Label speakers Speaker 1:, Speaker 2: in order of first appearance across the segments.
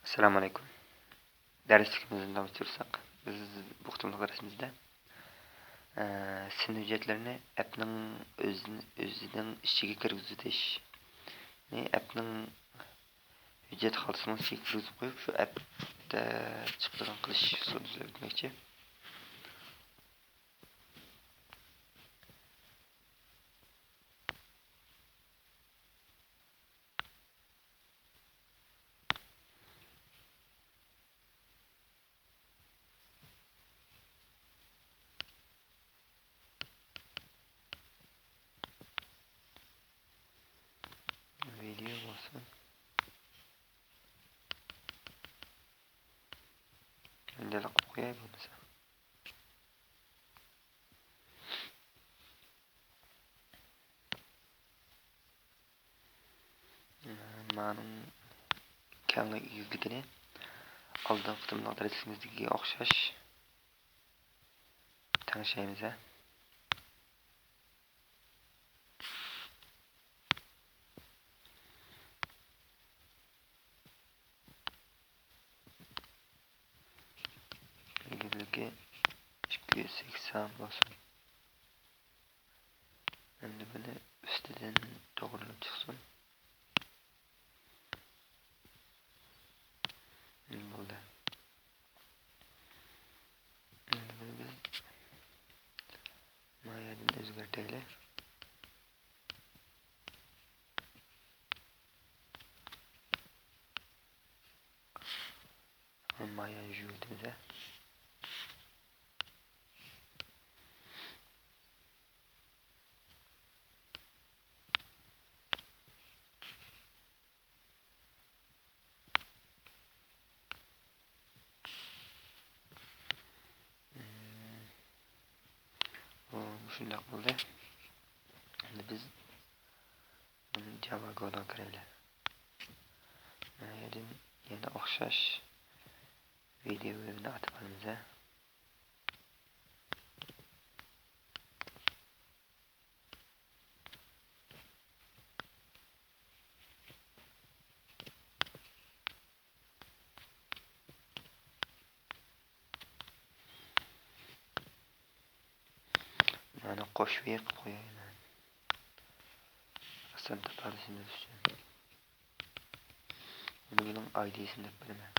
Speaker 1: Assalomu alaykum. Darsligimizni davom ettirsak, biz bu qitimliq darsimizda sin hujjatlarini appning o'zining ichiga kirgizishni appning hujjat xaltasining ichiga kirgizib qo'yib, shu appda chiqadigan qilish usulini o'rgatmoqchi. Video bo'lsin. Endi qo'yay bo'lmasa. Ma'lum kamlik yuzligini oldin qitimliq darsimizdagiga o'xshash tanishaymiz. Yuzligi 280 bo'lsin. Endi buni ustidan to'g'rilab chiqsin. Bo'ldi. Endi buni biz mayani o'zgartiraylik. Maya yuvdimiz. Shunday bo'ldi. Endi biz buni Javaga kiraylik. Yana o'xshash videoni atib olamiz. Mana qo'shib qilib qo'yayman. Aslan topalisimiz uchun. Buning ID'sini deb bilaman.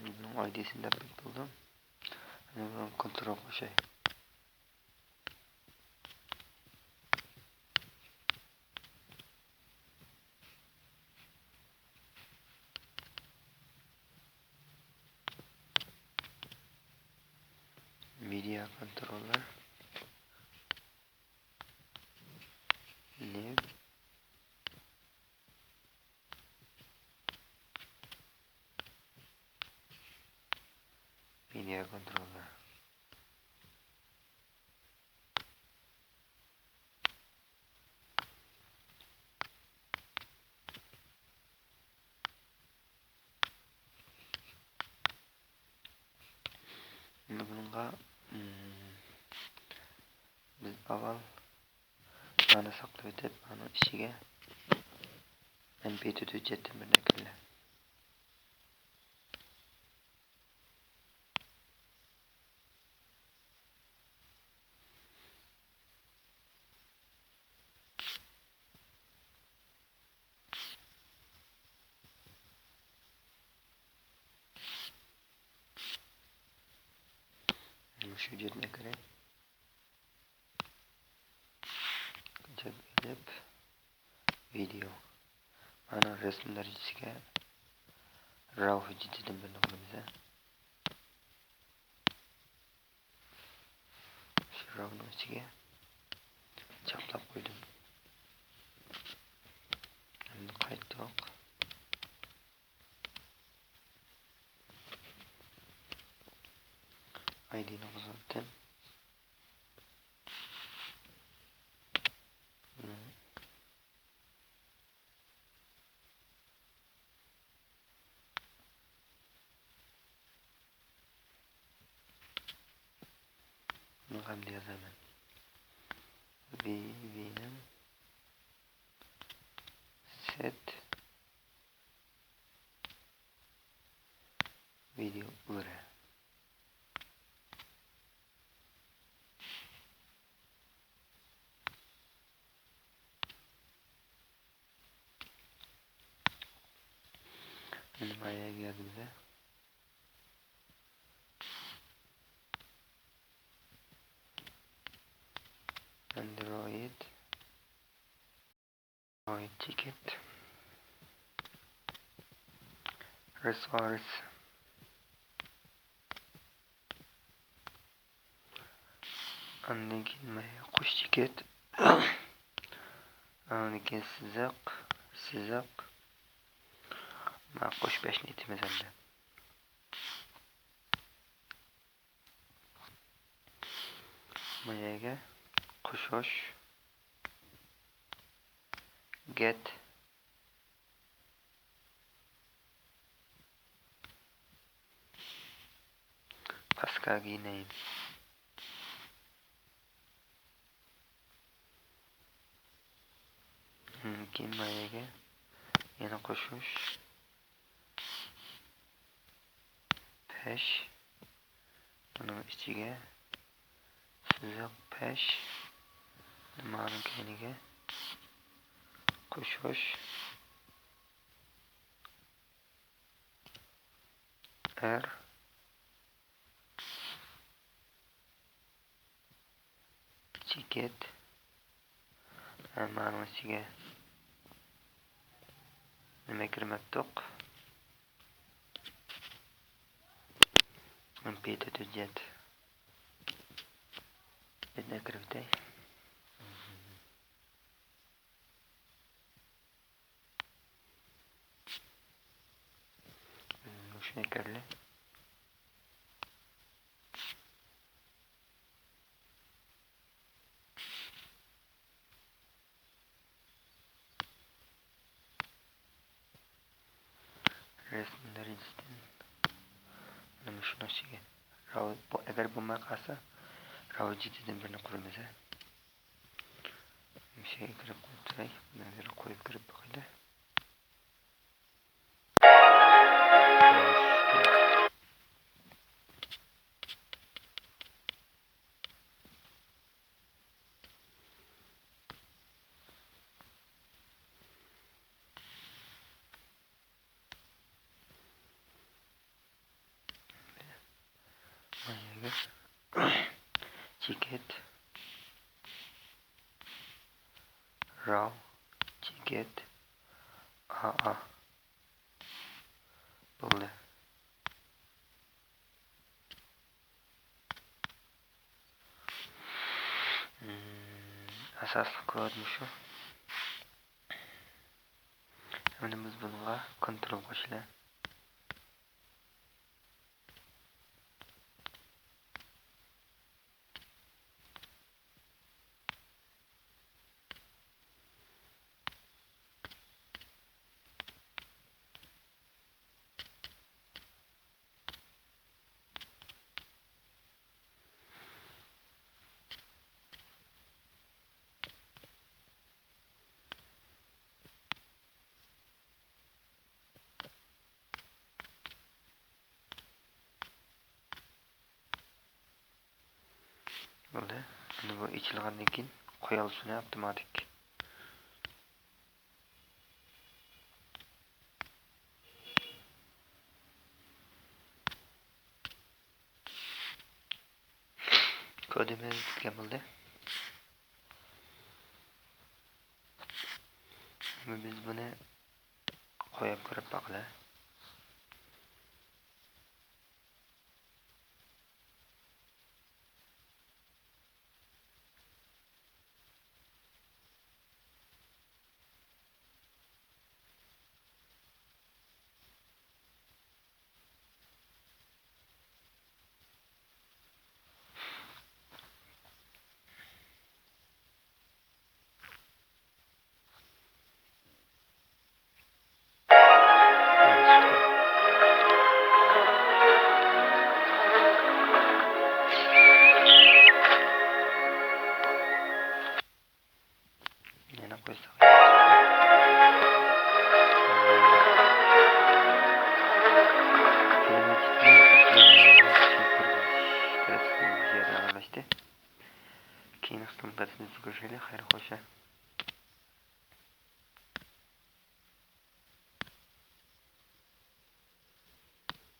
Speaker 1: Bunun ID'sini deb bildim. Bunu kontrol qo'shay. Media controller new media controller. Bunga biz avval mana saqlab o'tib, mana ichiga MP4 hujjatni bir nakillar. Şu hujjatni kirib video. Mana rasmlar ichiga RAW hujjatidan bir qilamiz. Shu RAWning ichiga chaplab qo'ydim. Endi qaytdoq ID'ni qo'zg'atdim. Hamle yazaman. V'nin set video URL. Nimaga geldi? Android ticket resource annekin qush ticket annekin siziq ma qush 5 netimiz endi. Mayaga qushosh get paskagi name keyin mayaga yana qushosh pesh buning ichiga siziq pesh nimaning keyiniga qushosh r ticket ma'ning ichiga nima kirmatdiq mp3 hujjat bitta kiribdi. Shuna kirli resmlar izden nima shuna ichiga agar bo'lmay qolsa ravjitidan birini quramiz. Shunga kirib qo'ysak, bunga qo'yib kirib boqaylik. Ticket raw ticket AA bo'ldi. Asosli kod shu. Endi biz bunga kontrol qo'shamiz. Bo'ldi. Endi bu ichilgandan keyin qo'yilishini avtomatik. Kodimiz bitgan bo'ldi. Biz buni qo'yib ko'rib boqaylik. Keyingi qismda görüşeli. Xayr xo'sha.